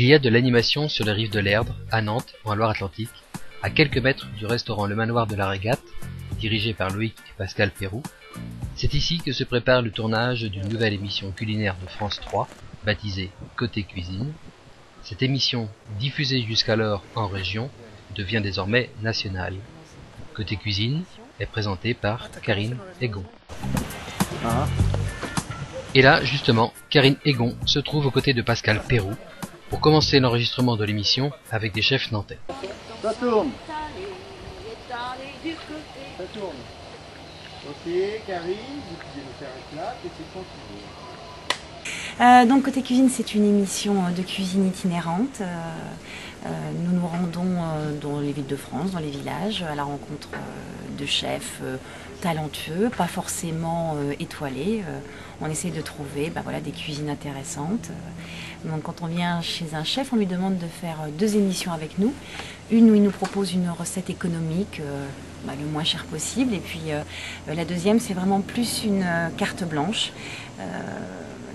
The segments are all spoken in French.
Il y a de l'animation sur les rives de l'Erdre, à Nantes, en Loire-Atlantique, à quelques mètres du restaurant Le Manoir de la Régate, dirigé par Loïc et Pascal Perroux. C'est ici que se prépare le tournage d'une nouvelle émission culinaire de France 3, baptisée Côté Cuisine. Cette émission, diffusée jusqu'alors en région, devient désormais nationale. Côté Cuisine est présentée par Karine Egon. Et là, justement, Karine Egon se trouve aux côtés de Pascal Perroux pour commencer l'enregistrement de l'émission avec des chefs nantais. Ça tourne. Ça tourne. Ok, Karine, vous pouvez nous faire un plat et c'est Donc Côté Cuisine, c'est une émission de cuisine itinérante. Nous nous rendons dans les villes de France, dans les villages, à la rencontre de chefs talentueux, pas forcément étoilés. On essaie de trouver des cuisines intéressantes. Donc quand on vient chez un chef, on lui demande de faire 2 émissions avec nous. Une où il nous propose une recette économique, le moins cher possible. Et puis la deuxième, c'est vraiment plus une carte blanche.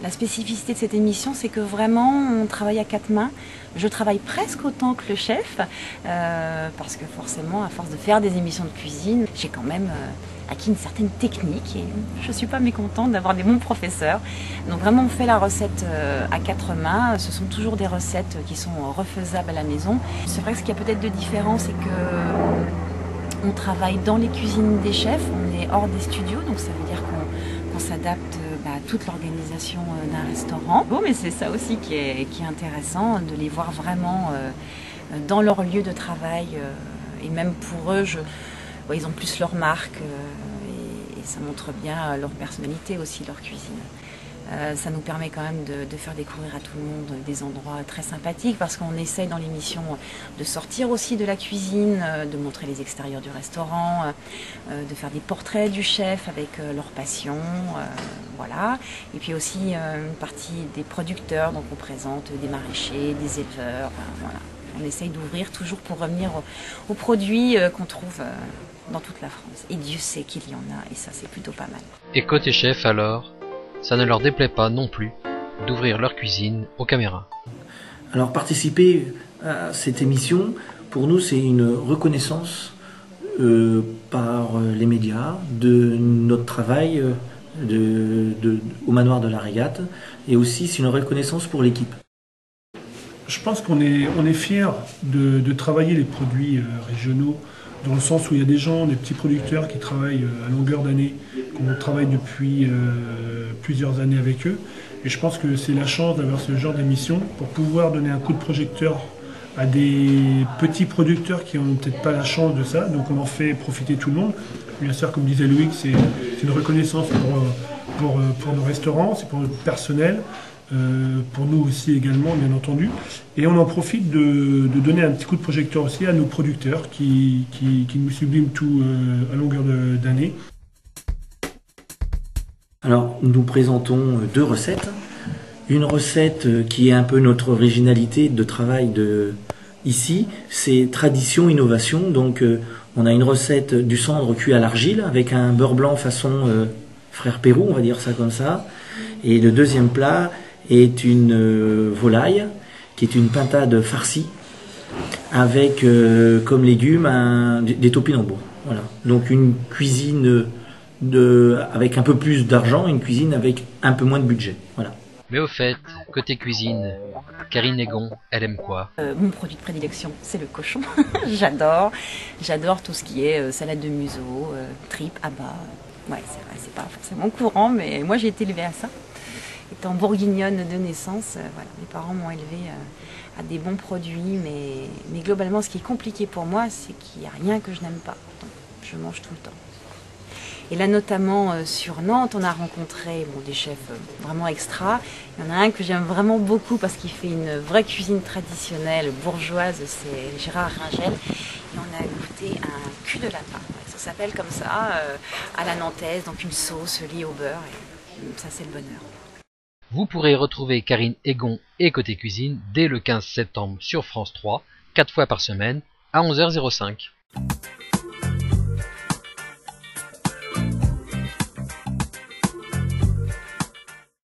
La spécificité de cette émission, c'est que vraiment, on travaille à 4 mains. Je travaille presque autant que le chef, parce que forcément, à force de faire des émissions de cuisine, j'ai quand même acquis une certaine technique et je ne suis pas mécontente d'avoir des bons professeurs. Donc vraiment, on fait la recette à 4 mains. Ce sont toujours des recettes qui sont refaisables à la maison. C'est vrai que ce qu'il y a peut-être de différent, c'est que on travaille dans les cuisines des chefs, on est hors des studios, donc ça veut dire qu'on s'adapte à toute l'organisation d'un restaurant. Bon, mais c'est ça aussi qui est intéressant, de les voir vraiment dans leur lieu de travail. Et même pour eux, ils ont plus leur marque et ça montre bien leur personnalité aussi, leur cuisine. Ça nous permet quand même de faire découvrir à tout le monde des endroits très sympathiques parce qu'on essaye dans l'émission de sortir aussi de la cuisine, de montrer les extérieurs du restaurant, de faire des portraits du chef avec leur passion, voilà. Et puis aussi une partie des producteurs, donc on présente des maraîchers, des éleveurs, voilà. On essaye d'ouvrir toujours pour revenir aux produits qu'on trouve dans toute la France. Et Dieu sait qu'il y en a, et ça c'est plutôt pas mal. Et côté chef alors, ça ne leur déplaît pas non plus d'ouvrir leur cuisine aux caméras. Alors participer à cette émission, pour nous c'est une reconnaissance par les médias de notre travail au Manoir de la Régate, et aussi c'est une reconnaissance pour l'équipe. Je pense qu'on est fiers de travailler les produits régionaux, dans le sens où il y a des gens, des petits producteurs qui travaillent à longueur d'année, qu'on travaille depuis plusieurs années avec eux. Et je pense que c'est la chance d'avoir ce genre d'émission pour pouvoir donner un coup de projecteur à des petits producteurs qui n'ont peut-être pas la chance de ça. Donc on en fait profiter tout le monde. Bien sûr, comme disait Loïc, c'est une reconnaissance pour nos restaurants, c'est pour notre personnel. Pour nous aussi également, bien entendu. Et on en profite de donner un petit coup de projecteur aussi à nos producteurs qui nous subliment tout à longueur d'année. Alors, nous présentons 2 recettes. Une recette qui est un peu notre originalité de travail ici, c'est tradition, innovation. Donc, on a une recette du cendre cuit à l'argile avec un beurre blanc façon frère Perroux, on va dire ça comme ça. Et le deuxième plat est une volaille qui est une pintade farcie avec comme légumes des topinambours. Voilà. Donc une cuisine avec un peu plus d'argent, une cuisine avec un peu moins de budget. Voilà. Mais au fait, côté cuisine, Karine Egon, elle aime quoi? Mon produit de prédilection, c'est le cochon. J'adore tout ce qui est salade de museau, tripes, abats. Ouais, c'est vrai, c'est pas forcément courant, mais moi j'ai été élevée à ça. Étant bourguignonne de naissance, mes parents m'ont élevée à des bons produits, mais globalement, ce qui est compliqué pour moi, c'est qu'il n'y a rien que je n'aime pas. Donc, je mange tout le temps. Et là, notamment sur Nantes, on a rencontré des chefs vraiment extra. Il y en a un que j'aime vraiment beaucoup parce qu'il fait une vraie cuisine traditionnelle bourgeoise, c'est Gérard Ringel. Et on a goûté un cul de lapin. Ça s'appelle comme ça, à la nantaise, donc une sauce liée au beurre. Et ça, c'est le bonheur. Vous pourrez retrouver Karine Egon et Côté Cuisine dès le 15 septembre sur France 3, 4 fois par semaine, à 11h05.